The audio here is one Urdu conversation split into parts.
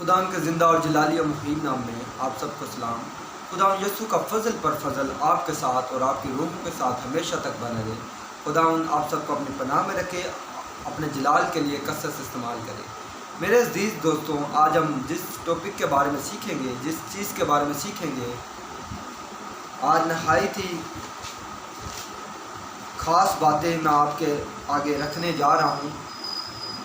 خدا ان کے زندہ اور جلالی و محیب نام میں آپ سب کو سلام۔ خدا یسوع کا فضل پر فضل آپ کے ساتھ اور آپ کی روح کے ساتھ ہمیشہ تک بنا رہے۔ خدا آپ سب کو اپنی پناہ میں رکھے، اپنے جلال کے لیے کثرت سے استعمال کرے۔ میرے عزیز دوستوں، آج ہم جس ٹاپک کے بارے میں سیکھیں گے، جس چیز کے بارے میں سیکھیں گے، آج نہایت ہی خاص باتیں میں آپ کے آگے رکھنے جا رہا ہوں،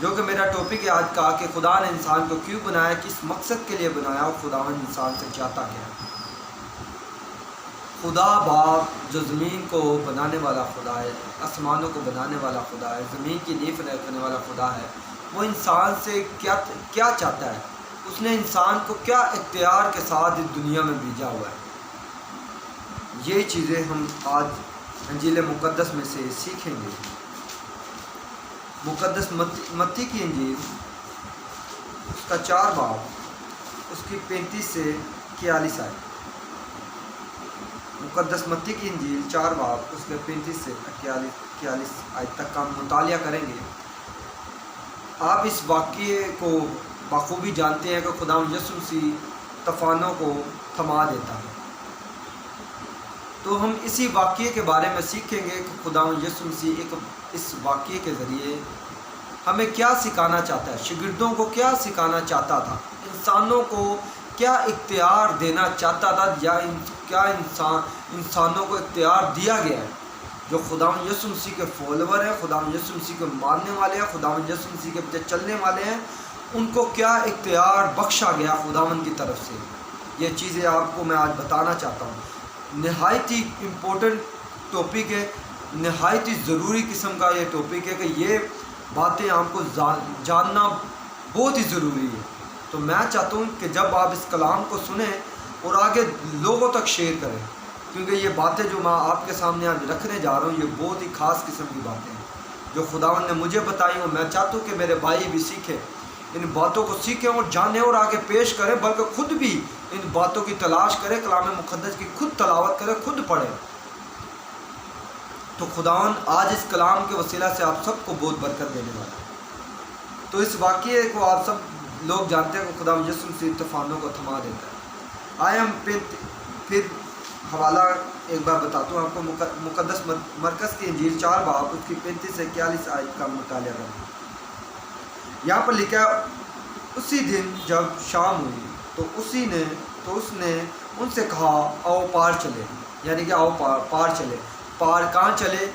جو کہ میرا ٹاپک ہے آج کا کہ خدا نے انسان کو کیوں بنایا، کس مقصد کے لیے بنایا اور خداوند انسان سے چاہتا کیا ہے۔ خدا باپ جو زمین کو بنانے والا خدا ہے، آسمانوں کو بنانے والا خدا ہے، زمین کی نیف رکھنے والا خدا ہے، وہ انسان سے کیا چاہتا ہے، اس نے انسان کو کیا اختیار کے ساتھ اس دنیا میں بھیجا ہوا ہے، یہ چیزیں ہم آج انجیل مقدس میں سے سیکھیں گے۔ مقدس متی کی انجیل اس کا 4 باب اس کی 35 سے 41 آیت۔ مقدس متی کی انجیل 4 باب اس کے 35 سے 41 آیت تک کا ہم مطالعہ کریں گے۔ آپ اس واقعے کو بخوبی جانتے ہیں کہ خدا یسوع مسیح طوفانوں کو تھما دیتا ہے، تو ہم اسی واقعے کے بارے میں سیکھیں گے کہ خدا یسوع مسیح اس واقعے کے ذریعے ہمیں کیا سکھانا چاہتا ہے، شاگردوں کو کیا سکھانا چاہتا تھا، انسانوں کو کیا اختیار دینا چاہتا تھا، یا کیا انسانوں کو اختیار دیا گیا ہے جو خدا یسوع مسیح کے فالوور ہیں، خدا یسوع مسیح کے ماننے والے ہیں، خدا یسوع مسیح کے پیچھے چلنے والے ہیں، ان کو کیا اختیار بخشا گیا خداوند کی طرف سے۔ یہ چیزیں آپ کو میں آج بتانا چاہتا ہوں۔ نہایت ہی امپورٹنٹ ٹاپک ہے، نہایت ہی ضروری قسم کا یہ ٹاپک ہے کہ یہ باتیں آپ کو جاننا بہت ہی ضروری ہے۔ تو میں چاہتا ہوں کہ جب آپ اس کلام کو سنیں اور آگے لوگوں تک شیئر کریں، کیونکہ یہ باتیں جو میں آپ کے سامنے آج رکھنے جا رہا ہوں، یہ بہت ہی خاص قسم کی باتیں ہیں جو خداوند نے مجھے بتائی ہوں۔ میں چاہتا ہوں کہ میرے بھائی بھی سیکھیں، ان باتوں کو سیکھیں اور جانیں اور آگے پیش کریں، بلکہ خود بھی ان باتوں کی تلاش کریں، کلام مقدس کی خود تلاوت کریں، خود پڑھیں۔ تو خداوند آج اس کلام کے وسیلہ سے آپ سب کو بہت برکت دینے والا ہے۔ تو اس واقعے کو آپ سب لوگ جانتے ہیں کہ خدا یسوع مسیح طوفانوں کو تھما دیتا ہے۔ آئے ہم پھر حوالہ ایک بار بتاتا ہوں آپ کو۔ مقدس مرکز کی انجیل 4 باب اس کی 35 سے 41 آیت کا مطالعہ کریں۔ یہاں پر لکھا ہے، اسی دن جب شام ہوئی تو اس نے ان سے کہا، آؤ پار چلے، یعنی کہ آؤ پار چلے۔ پار کہاں چلے؟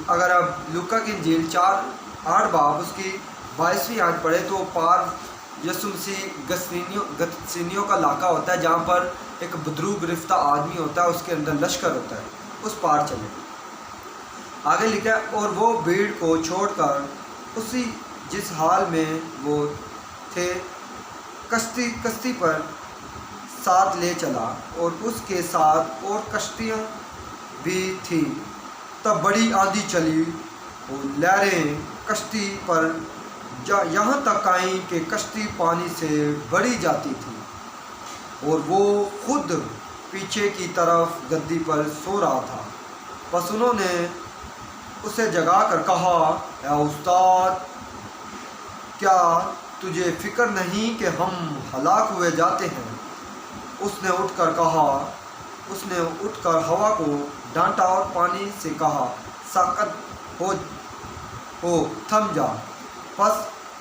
اگر آپ لوکا کی انجیل 8 باب اس کی 22ویں آیت پڑھے تو پار یسوع مسیح گتسینیوں کا علاقہ ہوتا ہے، جہاں پر ایک بدرو گرفتہ آدمی ہوتا ہے، اس کے اندر لشکر ہوتا ہے، اس پار چلے۔ آگے لکھا ہے، اور وہ بھیڑ کو چھوڑ کر جس حال میں وہ تھے کشتی پر ساتھ لے چلا، اور اس کے ساتھ اور کشتیاں بھی تھی۔ تب بڑی آندھی چلی اور لہریں کشتی پر یہاں تک آئیں کہ کشتی پانی سے بھری جاتی تھی، اور وہ خود پیچھے کی طرف گدی پر سو رہا تھا۔ پس انہوں نے اسے جگا کر کہا، اے استاد، کیا تجھے فکر نہیں کہ ہم ہلاک ہوئے جاتے ہیں؟ اس نے اٹھ کر ہوا کو ڈانٹا اور پانی سے کہا، ساکت ہو تھم جا۔ پس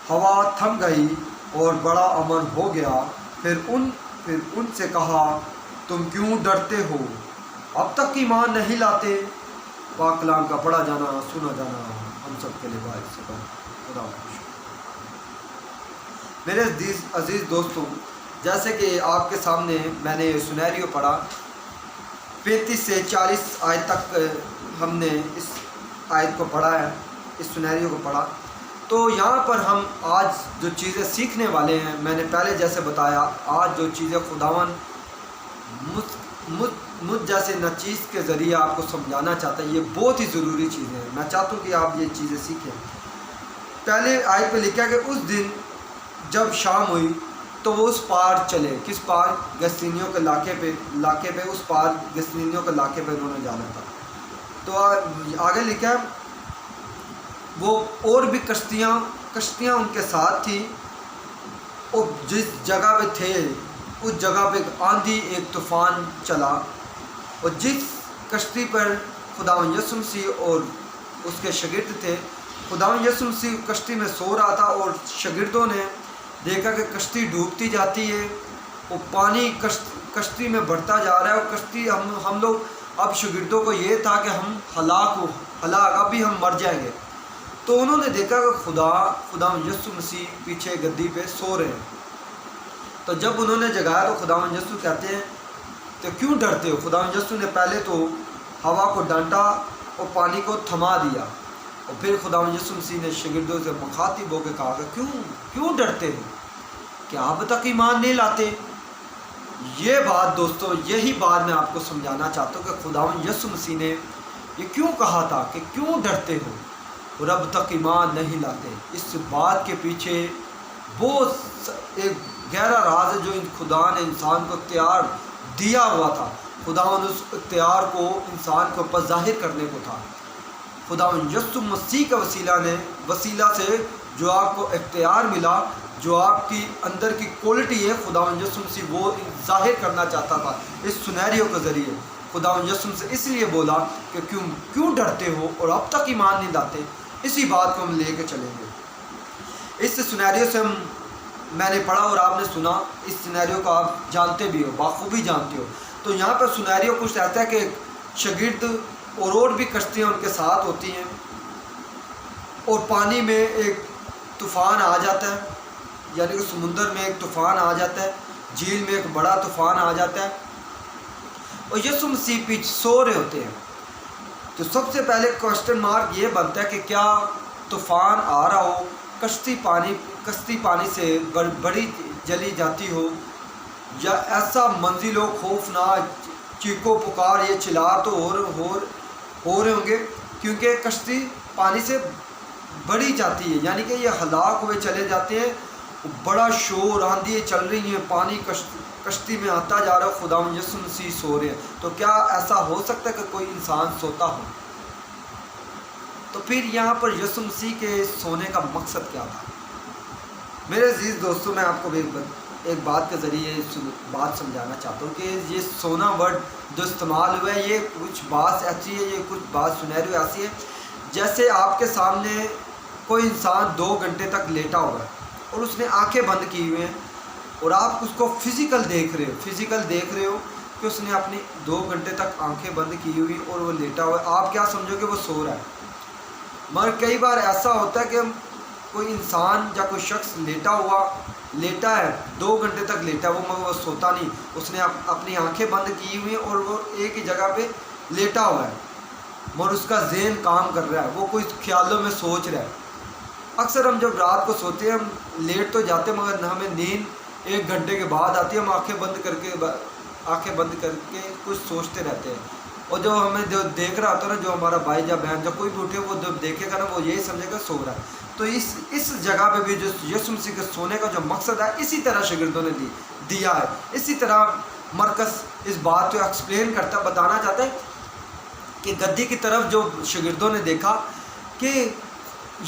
ہوا تھم گئی اور بڑا امن ہو گیا۔ پھر ان سے کہا، تم کیوں ڈرتے ہو؟ اب تک ایمان نہیں لاتے؟ پاک کلام کا پڑھا جانا، سنا جانا ہم سب کے لیے باعث سے خدا کا شکر۔ میرے عزیز دوستوں، جیسے کہ آپ کے سامنے میں نے سنیریو پڑھا، 35 سے 40 آیت تک ہم نے اس آیت کو پڑھا ہے، اس سنیریو کو پڑھا۔ تو یہاں پر ہم آج جو چیزیں سیکھنے والے ہیں، میں نے پہلے جیسے بتایا، آج جو چیزیں خداوند مجھ جیسے نچیز کے ذریعے آپ کو سمجھانا چاہتا ہے، یہ بہت ہی ضروری چیزیں ہیں۔ میں چاہتا ہوں کہ آپ یہ چیزیں سیکھیں۔ پہلے آیت پہ لکھا کہ اس دن جب شام ہوئی تو وہ اس پار چلے۔ کس پار؟ گسینیوں کے علاقے پہ اس پار گسینیوں کے علاقے پہ انہوں نے جانا تھا۔ تو آگے لکھا ہے، وہ اور بھی کشتیاں ان کے ساتھ تھیں، اور جس جگہ پہ تھے اس جگہ پہ آندھی ایک طوفان چلا، اور جس کشتی پر خداوند یسوع مسیح اور اس کے شاگرد تھے، خداوند یسوع مسیح کشتی میں سو رہا تھا، اور شاگردوں نے دیکھا کہ کشتی ڈوبتی جاتی ہے اور پانی کشتی میں بڑھتا جا رہا ہے، اور کشتی ہم لوگ اب شاگردوں کو یہ تھا کہ ہم ہلاک ابھی ہم مر جائیں گے۔ تو انہوں نے دیکھا کہ خداوند یسوع مسیح پیچھے گدی پہ سو رہے ہیں۔ تو جب انہوں نے جگایا تو خداوند یسوع کہتے ہیں تو کیوں ڈرتے ہو؟ خداوند یسوع نے پہلے تو ہوا کو ڈانٹا اور پانی کو تھما دیا، اور پھر خداوند یسوع مسیح نے شاگردوں سے مخاطب ہو کے کہا کہ کیوں ڈرتے ہو؟ کیا اب تک ایمان نہیں لاتے؟ یہ بات دوستو، یہی بات میں آپ کو سمجھانا چاہتا ہوں کہ خداوند یسوع مسیح نے یہ کیوں کہا تھا کہ کیوں ڈرتے ہو اور اب تک ایمان نہیں لاتے۔ اس بات کے پیچھے بہت ایک گہرا راز ہے جو خدا نے انسان کو اختیار دیا ہوا تھا۔ خداوند اس اختیار کو انسان کے اوپر ظاہر کرنے کو تھا۔ خداوند یسوع مسیح کا وسیلہ سے جو آپ کو اختیار ملا، جو آپ کی اندر کی کوالٹی ہے، خداوند یسوع مسیح وہ ظاہر کرنا چاہتا تھا اس سنیریو کے ذریعے۔ خداوند یسوع سے اس لیے بولا کہ کیوں ڈرتے ہو اور اب تک ایمان نہیں لاتے۔ اسی بات کو ہم لے کے چلیں گے۔ اس سنیریو سے میں نے پڑھا اور آپ نے سنا، اس سنیریو کو آپ جانتے بھی ہو، بخوبی جانتے ہو۔ تو یہاں پر سنیریو کچھ رہتا ہے کہ شاگرد اور بھی کشتیاں ان کے ساتھ ہوتی ہیں، اور پانی میں ایک طوفان آ جاتا ہے، یعنی کہ سمندر میں ایک طوفان آ جاتا ہے، جھیل میں ایک بڑا طوفان آ جاتا ہے، اور یسوع مسیح پیچھے سو رہے ہوتے ہیں۔ تو سب سے پہلے کوشچن مارک یہ بنتا ہے کہ کیا طوفان آ رہا ہو، کشتی پانی سے بڑی جلی جاتی ہو، یا ایسا منزل ہو خوفناک، چیخو پکار یہ چلا تو ہو رہے ہوں گے، کیونکہ کشتی پانی سے بڑھی جاتی ہے، یعنی کہ یہ ہلاک ہوئے چلے جاتے ہیں، بڑا شور، آندھی چل رہی ہیں، پانی کشتی میں آتا جا رہا ہے، خداوند یسوع مسیح سو رہے ہیں۔ تو کیا ایسا ہو سکتا ہے کہ کوئی انسان سوتا ہو؟ تو پھر یہاں پر یسوع مسیح کے سونے کا مقصد کیا تھا؟ میرے عزیز دوستوں، میں آپ کو ایک بات کے ذریعے بات سمجھانا چاہتا ہوں کہ یہ سونا ورڈ جو استعمال ہوا ہے، یہ کچھ بات ایسی ہے، یہ کچھ بات سنہری ایسی ہے جیسے آپ کے سامنے کوئی انسان 2 گھنٹے تک لیٹا ہوا ہے اور اس نے آنکھیں بند کی ہوئے ہیں، اور آپ اس کو فزیکل دیکھ رہے ہو کہ اس نے اپنی 2 گھنٹے تک آنکھیں بند کی ہوئی اور وہ لیٹا ہوا ہے۔ آپ کیا سمجھو کہ وہ سو رہا ہے؟ مگر کئی بار ایسا ہوتا ہے کہ کوئی انسان یا کوئی شخص لیٹا ہے 2 گھنٹے تک لیٹا ہے، مگر وہ سوتا نہیں، اس نے اپنی آنکھیں بند کی ہوئی ہیں اور وہ ایک ہی جگہ پہ لیٹا ہوا ہے، مگر اس کا ذہن کام کر رہا ہے، وہ کوئی خیالوں میں سوچ رہا ہے۔ اکثر ہم جب رات کو سوتے ہیں، ہم لیٹ تو جاتے ہیں، مگر ہمیں نیند 1 گھنٹے کے بعد آتی ہے، ہم آنکھیں بند کر کے کچھ سوچتے رہتے ہیں، اور جو ہمیں جو دیکھ رہا ہوتا ہے نا، جو ہمارا بھائی یا بہن یا کوئی بھی اٹھے، وہ جب دیکھے گا نا، وہ یہی سمجھے گا سو رہا ہے۔ تو اس جگہ پہ بھی جو یسوع مسیح کے سونے کا جو مقصد ہے، اسی طرح شاگردوں نے دیا ہے، اسی طرح مرکز اس بات کو ایکسپلین کرتا، بتانا چاہتا ہے کہ گدی کی طرف جو شاگردوں نے دیکھا کہ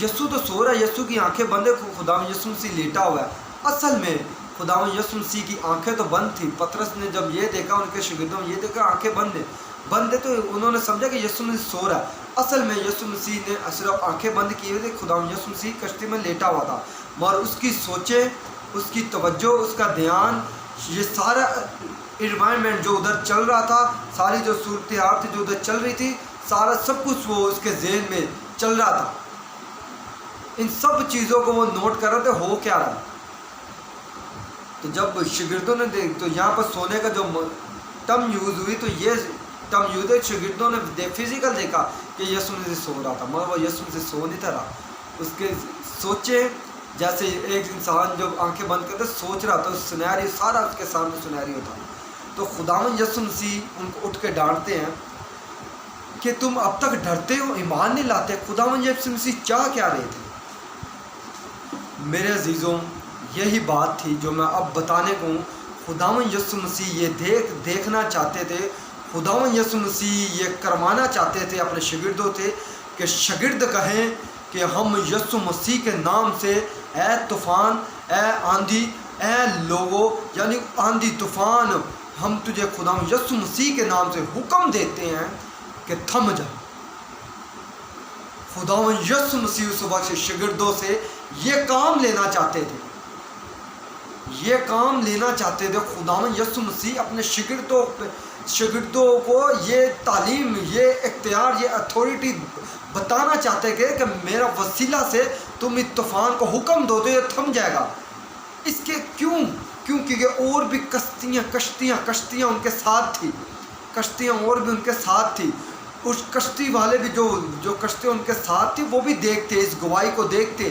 یسوع تو سو رہا ہے، یسوع کی آنکھیں بند ہے، خداوند یسوع مسیح لیٹا ہوا ہے۔ اصل میں خداوند یسوع مسیح کی آنکھیں تو بند تھی۔ پطرس نے جب یہ دیکھا، ان کے شاگردوں نے یہ دیکھا آنکھیں بند ہے، تو انہوں نے سمجھا کہ یسوع مسیح سو رہا ہے۔ اصل میں یسوع مسیح نے صرف آنکھیں بند کی ہوئی تھی، خداوند یسوع مسیح کشتی میں لیٹا ہوا تھا، مگر اس کی سوچیں، اس کی توجہ، اس کا دھیان، یہ سارا انوائرمنٹ جو ادھر چل رہا تھا، ساری جو صورتحال تھی جو ادھر چل رہی تھی، سب کچھ وہ اس کے ذہن میں چل رہا تھا۔ ان سب چیزوں کو وہ نوٹ کر رہے تھے، ہو کیا رہا۔ تو جب شاگردوں نے تو یہاں پر سونے کا جو ٹرم یوز ہوئی، تو یہ ٹرم یوز ہے، شاگردوں نے فزیکل دیکھا کہ یسوع مسیح سو رہا تھا، مگر وہ یسوع مسیح سو نہیں تھا رہا۔ اس کے سوچے جیسے ایک انسان جو آنکھیں بند کرتے سوچ رہا تھا، سنیریو سارا اس کے سامنے سنیریو تھا۔ تو خداوند یسوع مسیح ان کو اٹھ کے ڈانٹتے ہیں کہ تم اب تک ڈرتے ہو، ایمان نہیں لاتے۔ خداوند یسوع مسیح چاہ کیا رہے تھے؟ میرے عزیزوں، یہی بات تھی جو میں اب بتانے کو ہوں۔ خداوند یسوع مسیح یہ دیکھنا چاہتے تھے، خداوند یسوع مسیح یہ کروانا چاہتے تھے اپنے شاگردوں سے کہ شاگرد کہیں کہ ہم یسوع مسیح کے نام سے، اے طوفان، اے آندھی، اے لوگو یعنی آندھی طوفان ہم تجھے خدا یسوع مسیح کے نام سے حکم دیتے ہیں کہ تھم جا۔ خدا یسوع مسیح اس وقت شاگردوں سے یہ کام لینا چاہتے تھے، یہ کام لینا چاہتے تھے۔ خدا یسوع مسیح اپنے شاگردوں کو یہ تعلیم، یہ اختیار، یہ اتھارٹی بتانا چاہتے تھے کہ میرا وسیلہ سے تم اس طوفان کو حکم دو تو یہ تھم جائے گا۔ اس کے کیونکہ اور بھی کشتیاں ان کے ساتھ تھی، کشتیاں اور بھی ان کے ساتھ تھی۔ اس کشتی والے بھی جو کشتیاں ان کے ساتھ تھی وہ بھی دیکھتے، اس گواہی کو دیکھتے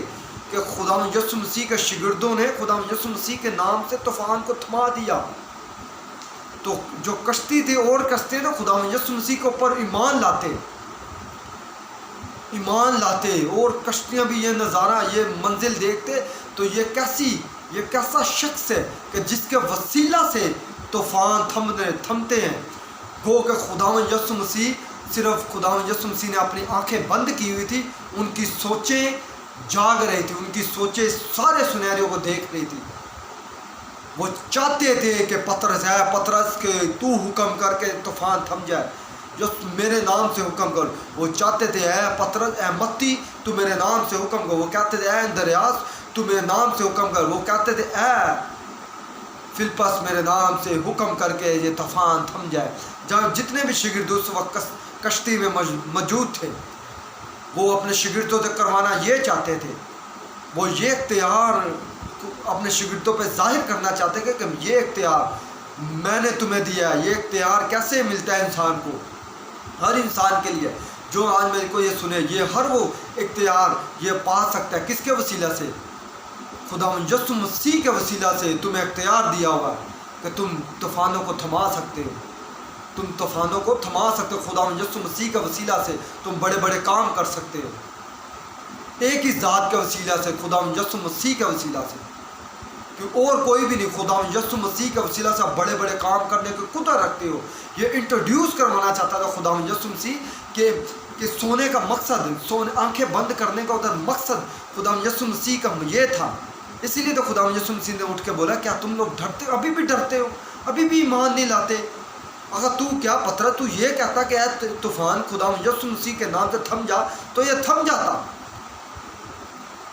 کہ خدا یسوع مسیح کے شاگردوں نے خدا یسوع مسیح کے نام سے طوفان کو تھما دیا۔ تو جو کشتی تھی اور کشتیاں تھے خدا یسوع مسیح کے اوپر ایمان لاتے اور کشتیاں بھی یہ نظارہ، یہ منزل دیکھتے تو یہ کیسا شخص ہے کہ جس کے وسیلہ سے طوفان تھمتے ہیں۔ گو کہ خدا یسوع مسیح نے اپنی آنکھیں بند کی ہوئی تھی، ان کی سوچیں جاگ رہی تھی، ان کی سوچیں سارے سنہریوں کو دیکھ رہی تھی۔ وہ چاہتے تھے کہ پطرس کہ تو حکم کر کے طوفان تھم جائے، جو میرے نام سے حکم کر۔ وہ چاہتے تھے اے پطرس، اے متی تو میرے نام سے حکم کر۔ وہ کہتے تھے اے اندریاس تو میرے نام سے حکم کر۔ وہ کہتے تھے اے فلپس میرے نام سے حکم کر کے یہ طوفان تھم جائے۔ جب جتنے بھی شاگرد اس وقت کشتی میں موجود تھے وہ اپنے شاگردوں سے کروانا یہ چاہتے تھے، وہ یہ اختیار اپنے شاگردوں پہ ظاہر کرنا چاہتے تھے کہ یہ اختیار میں نے تمہیں دیا ہے۔ یہ اختیار کیسے ملتا ہے انسان کو؟ ہر انسان کے لیے جو آج میرے کو یہ سنے، یہ ہر وہ اختیار یہ پا سکتا ہے۔ کس کے وسیلہ سے؟ خدا یسوع مسیح کے وسیلہ سے تمہیں اختیار دیا ہوا کہ تم طوفانوں کو تھما سکتے ہو، تم طوفانوں کو تھما سکتے ہو۔ خدا یسوع مسیح کے وسیلہ سے تم بڑے بڑے کام کر سکتے ہو، ایک ہی ذات کے وسیلہ سے، خدا یسوع مسیح کے وسیلہ سے، کہ اور کوئی بھی نہیں۔ خدا یسوع مسیح کے وسیلہ سے آپ بڑے بڑے کام کرنے کی قدرت رکھتے ہو۔ یہ انٹروڈیوس کروانا چاہتا تھا خدا یسوع مسیح کہ سونے کا مقصد، آنکھیں بند کرنے کا ادھر مقصد خدا یسوع مسیح کا یہ تھا۔ اسی لیے تو خدا یسوع مسیح نے اٹھ کے بولا کیا تم لوگ ڈرتے ہو؟ ابھی بھی ڈرتے ہو، ابھی بھی ایمان نہیں لاتے؟ اگر تو کیا پترس تو یہ کہتا کہ اے طوفان خدا یسوع مسیح کے نام سے تھم جا تو یہ تھم جاتا۔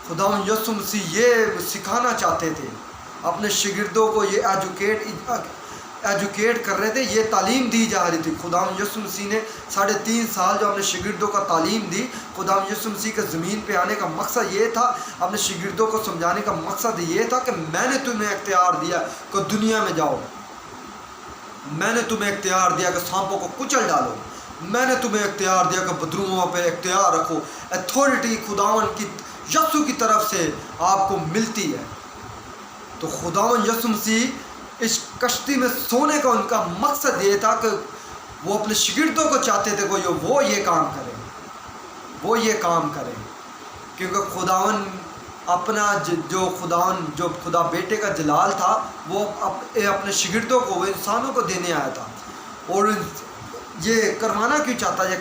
خدا یسوع مسیح یہ سکھانا چاہتے تھے اپنے شاگردوں کو، یہ ایجوکیٹ کر رہے تھے، یہ تعلیم دی جا رہی تھی۔ خدا یسوع مسیح نے 3.5 سال جو اپنے شاگردوں کا تعلیم دی، خدا یسوع مسیح کے زمین پہ آنے کا مقصد یہ تھا، اپنے شاگردوں کو سمجھانے کا مقصد یہ تھا کہ میں نے تمہیں اختیار دیا کہ دنیا میں جاؤ، میں نے تمہیں اختیار دیا کہ سانپوں کو کچل ڈالو، میں نے تمہیں اختیار دیا کہ بدروؤں پہ اختیار رکھو۔ اتھارٹی خداون کی یسوع کی طرف سے آپ کو ملتی ہے۔ تو خداون یسوع مسیح اس کشتی میں سونے کا ان کا مقصد یہ تھا کہ وہ اپنے شاگردوں کو چاہتے تھے کہ وہ یہ کام کریں، کیونکہ خداون اپنا جو خدا بیٹے کا جلال تھا وہ اپنے شاگردوں کو، وہ انسانوں کو دینے آیا تھا۔ اور یہ کروانا کیوں چاہتا ہے؟ یہ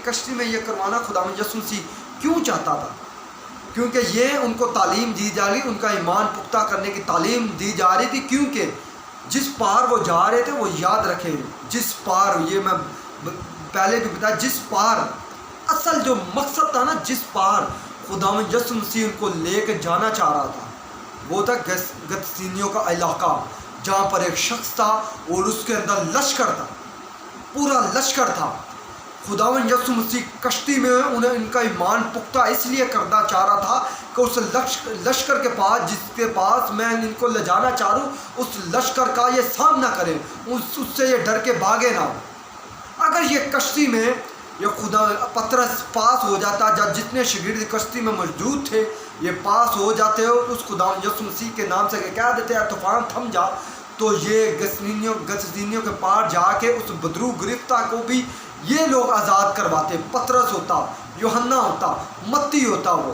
کشتی میں یہ کروانا خداوند یسوع مسیح کیوں چاہتا تھا؟ کیونکہ یہ ان کو تعلیم دی جا رہی، ان کا ایمان پختہ کرنے کی تعلیم دی جا رہی تھی، کیونکہ جس پار وہ جا رہے تھے وہ یاد رکھیں، جس پار، یہ میں پہلے بھی بتایا، جس پار اصل جو مقصد تھا نا، جس پار خداوند یسوع مسیح ان کو لے کے جانا چاہ رہا تھا، وہ تھا گتسیمیوں کا علاقہ، جہاں پر ایک شخص تھا اور اس کے اندر لشکر تھا، پورا لشکر تھا۔ خداوند یسوع مسیح کشتی میں ان کا ایمان پختہ اس لیے کرنا چاہ رہا تھا کہ اس لشکر کے پاس، جس کے پاس میں ان کو لے جانا چاہ رہا ہوں، اس لشکر کا یہ سامنا کریں، اس سے یہ ڈر کے بھاگے نہ۔ اگر یہ کشتی میں یہ پطرس پاس ہو جاتا، جب جتنے شاگرد کشتی میں موجود تھے یہ پاس ہو جاتے ہو، اس خداوند یسوع مسیح کے نام سے کہہ دیتے ہیں طوفان تھم جا، تو یہ گتسیمیوں کے پار جا کے اس بدرو گرفتہ کو بھی یہ لوگ آزاد کرواتے۔ پطرس ہوتا، یوحنا ہوتا، متی ہوتا وہ۔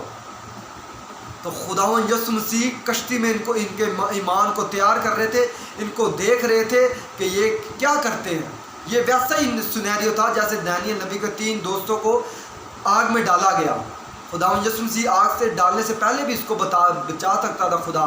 تو خداوند یسوع مسیح کشتی میں ان کے ایمان کو تیار کر رہے تھے، ان کو دیکھ رہے تھے کہ یہ کیا کرتے ہیں۔ یہ ویسا ہی سینیریو تھا جیسے دانیل نبی کے 3 دوستوں کو آگ میں ڈالا گیا۔ خداوند یسوع مسیح آگ سے ڈالنے سے پہلے بھی اس کو بچا سکتا تھا خدا،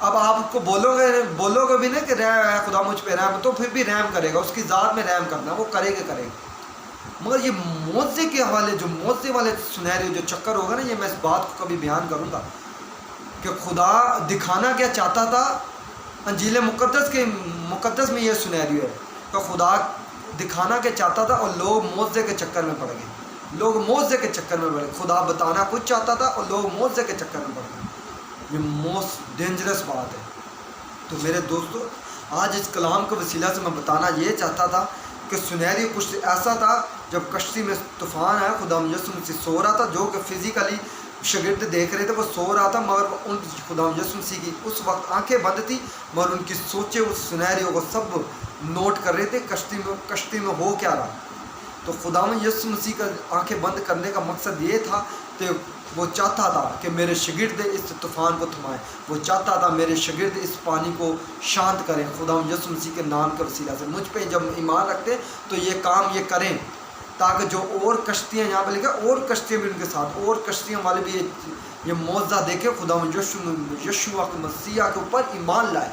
اب آپ کو بولو گے بھی نہیں کہ اے خدا مجھ پہ رحم، تو پھر بھی رحم کرے گا، اس کی ذات میں رحم کرنا وہ کرے گا۔ مگر یہ معجزے کے حوالے جو معجزے والے سنہرے جو چکر ہوگا نا، یہ میں اس بات کو کبھی بیان کروں گا کہ خدا دکھانا کیا چاہتا تھا۔ انجیل مقدس میں یہ سنہری ہے کہ خدا دکھانا کیا چاہتا تھا اور لوگ معجزے کے چکر میں پڑ گئے، لوگ معجزے کے چکر میں پڑ گئے۔ خدا بتانا کچھ چاہتا تھا اور لوگ معجزے کے چکر میں پڑ گئے۔ یہ موسٹ ڈینجرس بات ہے۔ تو میرے دوستو، آج اس کلام کے وسیلہ سے میں بتانا یہ چاہتا تھا کہ سنہری کچھ ایسا تھا جب کشتی میں طوفان آیا، خدا یسوع مسیح سو رہا تھا، جو کہ فزیکلی شاگرد دیکھ رہے تھے، وہ سو رہا تھا، مگر ان خدا یسوع مسیح کی اس وقت آنکھیں بند تھی، مگر ان کی سوچیں اس سنہریوں کو سب نوٹ کر رہے تھے کشتی میں ہو کیا رہا۔ تو خدا یسوع مسیح کا آنکھیں بند کرنے کا مقصد یہ تھا کہ وہ چاہتا تھا کہ میرے شاگرد اس طوفان کو تھمائیں، وہ چاہتا تھا میرے شاگرد اس پانی کو شانت کریں خدا یسوع مسیح کے نام کے وسیلہ سے۔ مجھ پہ جب ایمان رکھتے تو یہ کام یہ کریں، تاکہ جو اور کشتیاں یہاں پہ لکھا اور کشتیاں بھی ان کے ساتھ، اور کشتیاں والے بھی یہ معجزہ دیکھے، خدا یشوع مسیح کے اوپر ایمان لائے۔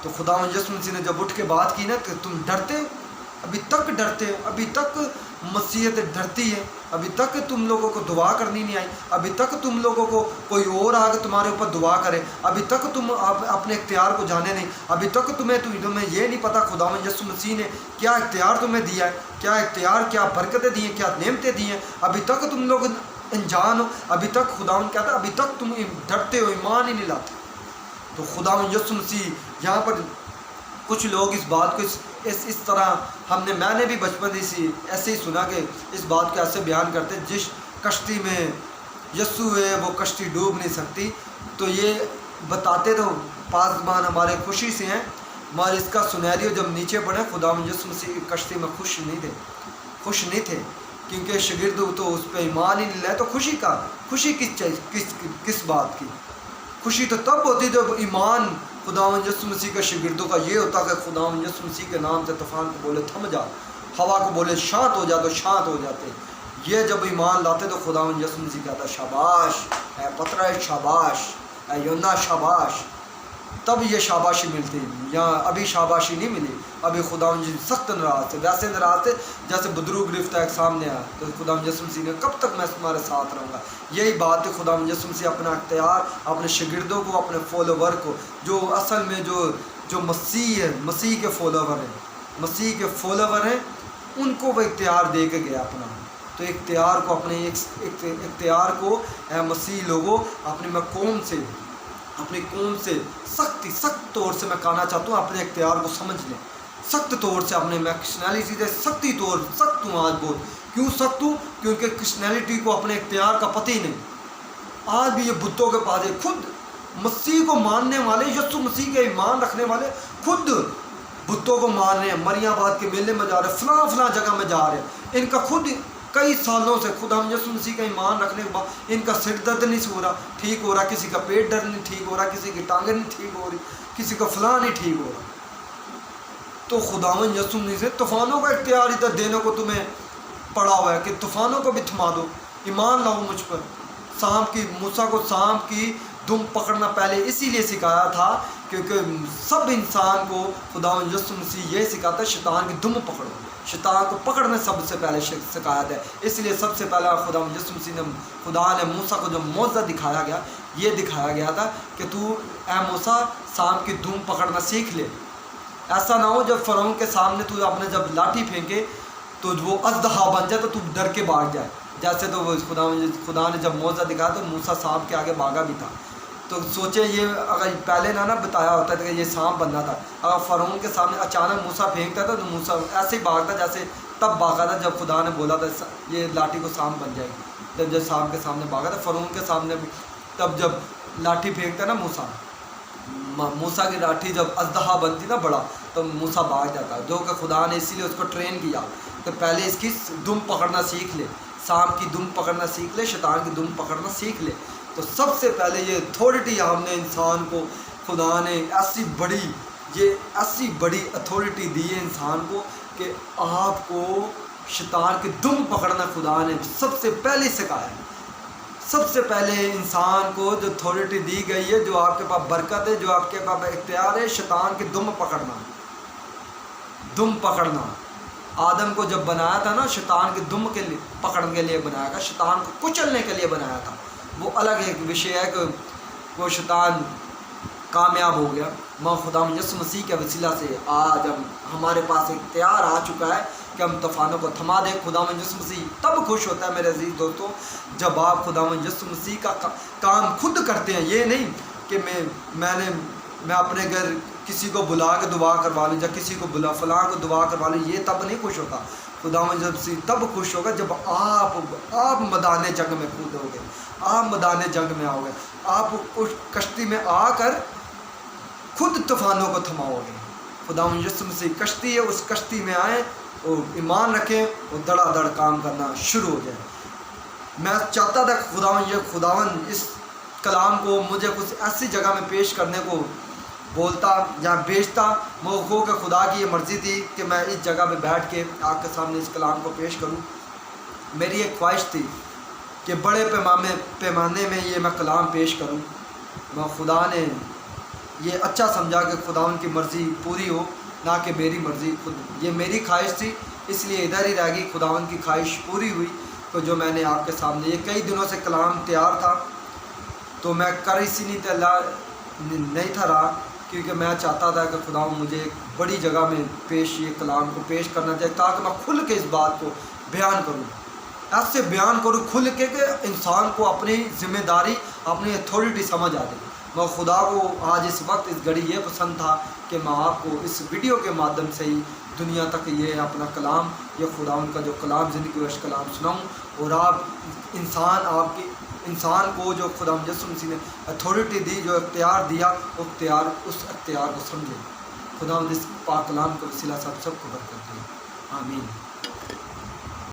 تو خدا یسوع مسیح نے جب اٹھ کے بات کی نا کہ تم ڈرتے ہو، ابھی تک ڈرتے ہو، ابھی تک مسیحیت ڈرتی ہے، ابھی تک تم لوگوں کو دعا کرنی نہیں آئی، ابھی تک تم لوگوں کو کوئی اور آ کے تمہارے اوپر دعا کرے، ابھی تک تم اپنے اختیار کو جانے نہیں، ابھی تک تمہیں یہ نہیں پتہ خدا یسوع مسیح نے کیا اختیار تمہیں دیا ہے، کیا اختیار، کیا برکتیں دی ہیں، کیا نعمتیں دی ہیں، ابھی تک تم لوگ انجان ہو، ابھی تک خدا کہتا ہے ابھی تک تم ڈرتے ہو، ایمان ہی نہیں لاتے۔ تو خدا یسوع مسیح یہاں پر کچھ لوگ اس بات کو اس طرح میں نے بھی بچپن ایسے ہی سنا کہ اس بات کو ایسے بیان کرتے، جس کشتی میں یسوع ہے وہ کشتی ڈوب نہیں سکتی، تو یہ بتاتے تو پاسبان ہمارے خوشی سے ہیں، مگر اس کا سنہری جب نیچے پڑے خدا یسوع مسیح کی کشتی میں خوش نہیں تھے، کیونکہ شاگرد تو اس پہ ایمان ہی نہیں لائے۔ تو خوشی کس بات کی؟ خوشی تو تب ہوتی جب ایمان خدا یسوع مسیح کے شاگردوں کا یہ ہوتا کہ خدا یسوع مسیح کے نام سے طوفان کو بولے تھم جا، ہوا کو بولے شانت ہو جا، تو شانت ہو جاتے۔ یہ جب ایمان لاتے تو خدا یسوع مسیح کہتا شاباش اے پترس، شاباش اے یونا، شاباش۔ تب یہ شاباشی ملتی، یہاں ابھی شاباشی نہیں ملی، ابھی خدا سخت ناراض تھے، ویسے ناراض تھے جیسے بدرو گرفتہ ایک سامنے آیا۔ تو خدا یسوع مسیح نے کب تک میں تمہارے ساتھ رہوں گا؟ یہی بات ہے، خدا یسوع مسیح اپنا اختیار اپنے شاگردوں کو، اپنے فالوور کو، جو اصل میں جو مسیح ہے، مسیح کے فالوور ہیں، ان کو وہ اختیار دے کے گیا اپنا۔ تو اختیار کو اختیار کو اے مسیح لوگوں اپنی قوم سے سخت طور سے میں کہنا چاہتا ہوں، اپنے اختیار کو سمجھ لیں، سخت طور سے اپنے میں کرسچنیلٹی سے سخت ہوں آج بہت۔ کیوں سخت ہوں؟ کیونکہ کرسچنیلٹی کو اپنے اختیار کا پتہ ہی نہیں۔ آج بھی یہ بتوں کے پاس ہے، خود مسیح کو ماننے والے، یسوع مسیح کے ایمان رکھنے والے خود بتوں کو مان رہے ہیں، مریم آباد کے میلے میں جا رہے ہیں، فلاں جگہ میں جا رہے ہیں، ان کا خود کئی سالوں سے خدا یسوع مسیح کا ایمان رکھنے کے بعد ان کا سر درد نہیں ٹھیک ہو رہا، کسی کا پیٹ درد نہیں ٹھیک ہو رہا، کسی کی ٹانگیں نہیں ٹھیک ہو رہی، کسی کا فلاں نہیں ٹھیک ہو رہا۔ تو خدا یسوع مسیح سے طوفانوں کا اختیار ادھر دینے کو تمہیں پڑا ہوا ہے کہ طوفانوں کو بھی تھما دو، ایمان لاؤ مجھ پر۔ موسیٰ کو سانپ کی دم پکڑنا پہلے اسی لیے سکھایا تھا کیونکہ سب انسان کو خدا یسوع مسیح یہ سکھاتا ہے شیطان کی دم پکڑو، شیطان کو پکڑنا سب سے پہلے سکھایا ہے۔ اس لیے سب سے پہلا خدا یسوع مسیح خدا نے موسیٰ کو جو معجزہ دکھایا گیا، یہ دکھایا گیا تھا کہ تو اے موسیٰ سانپ کی دم پکڑنا سیکھ لے۔ ایسا نہ ہو جب فرعون کے سامنے تو اپنے جب لاٹھی پھینکے تو وہ اژدہا بن جائے تو ڈر کے بھاگ جائے، جیسے تو وہ خدا نے جب معجزہ دکھایا تو موسیٰ سانپ کے آگے بھاگا بھی تھا۔ تو سوچے یہ اگر پہلے نہ بتایا ہوتا تھا کہ یہ سانپ بننا تھا، اگر فرعون کے سامنے اچانک موسیٰ پھینکتا تھا تو موسیٰ ایسے ہی بھاگتا جیسے تب بھاگا تھا جب خدا نے بولا تھا یہ لاٹھی کو سانپ بن جائے گی۔ جب سانپ کے سامنے بھاگا تھا فرعون کے سامنے بھی، تب جب لاٹھی پھینکتا نا موسیٰ کی لاٹھی جب اژدہا بنتی نا بڑا، تو موسیٰ بھاگ جاتا، جو کہ خدا نے اسی لیے اس کو ٹرین کیا کہ پہلے اس کی دم پکڑنا سیکھ لے، سانپ کی دم پکڑنا سیکھ لے، شیطان کی دم پکڑنا سیکھ لے۔ تو سب سے پہلے یہ اتھارٹی ہم نے انسان کو خدا نے ایسی بڑی اتھارٹی دی ہے انسان کو کہ آپ کو شیطان کی دم پکڑنا خدا نے سب سے پہلے سکھایا ہے۔ سب سے پہلے انسان کو جو اتھارٹی دی گئی ہے، جو آپ کے پاس برکت ہے، جو آپ کے پاس اختیار ہے، شیطان کی دم پکڑنا. دم پکڑنا. آدم کو جب بنایا تھا نا، شیطان کی دم کے لیے پکڑنے کے لیے بنایا تھا، شیطان کو کچلنے کے لیے بنایا تھا. وہ الگ ایک وشے ہے کہ وہ شیطان کامیاب ہو گیا. میں خدا یسوع مسیح کے وسیلہ سے آج ہمارے پاس اختیار آ چکا ہے کہ ہم طوفانوں کو تھما دیں. خدا یسوع مسیح تب خوش ہوتا ہے میرے عزیز دوستو جب آپ خدا یسوع مسیح کا کام خود کرتے ہیں. یہ نہیں کہ میں اپنے گھر کسی کو بلا کے دعا کروا لوں، یا کسی کو فلاں کو دعا کروا لوں. یہ تب نہیں خوش ہوتا. خدا یسوع مسیح تب خوش ہوگا جب آپ میدان جنگ میں کودو گے، آپ میدان جنگ میں آؤ گے، آپ اس کشتی میں آ کر خود طوفانوں کو تھماؤ گے. خدا یسوع مسیح کشتی ہے، اس کشتی میں آئیں اور ایمان رکھیں اور دڑا دڑ کام کرنا شروع ہو جائے. میں چاہتا تھا خداون اس کلام کو مجھے کچھ ایسی جگہ میں پیش کرنے کو بولتا یا بیچتا. وہ کہ خدا کی یہ مرضی تھی کہ میں اس جگہ پہ بیٹھ کے آپ کے سامنے اس کلام کو پیش کروں. میری ایک خواہش تھی کہ بڑے پیمانے میں یہ میں کلام پیش کروں. میں خدا نے یہ اچھا سمجھا کہ خدا ان کی مرضی پوری ہو، نہ کہ میری مرضی. یہ میری خواہش تھی، اس لیے ادھر ہی رہ گئی. خدا ان کی خواہش پوری ہوئی تو جو میں نے آپ کے سامنے یہ کئی دنوں سے کلام تیار تھا تو میں کر اسی نہیں تھا رہا، کیونکہ میں چاہتا تھا کہ خدا مجھے ایک بڑی جگہ میں یہ کلام کو پیش کرنا چاہیے تاکہ میں کھل کے اس بات کو بیان کروں. ایسے بیان کروں کھل کے کہ انسان کو اپنی ذمہ داری، اپنی اتھارٹی سمجھ آ جائے. میں خدا کو آج اس وقت اس گھڑی یہ پسند تھا کہ میں آپ کو اس ویڈیو کے مادھیم سے ہی دنیا تک یہ اپنا کلام، یہ خدا ان کا جو کلام زندگی وش کلام سناؤں، اور انسان کو جو خدا یسوع مسیح نے اتھارٹی دی، جو اختیار دیا، اس اختیار کو سمجھے. خدا اس پاک کلام کے وسیلہ سے سب کو برکت دے. آمین.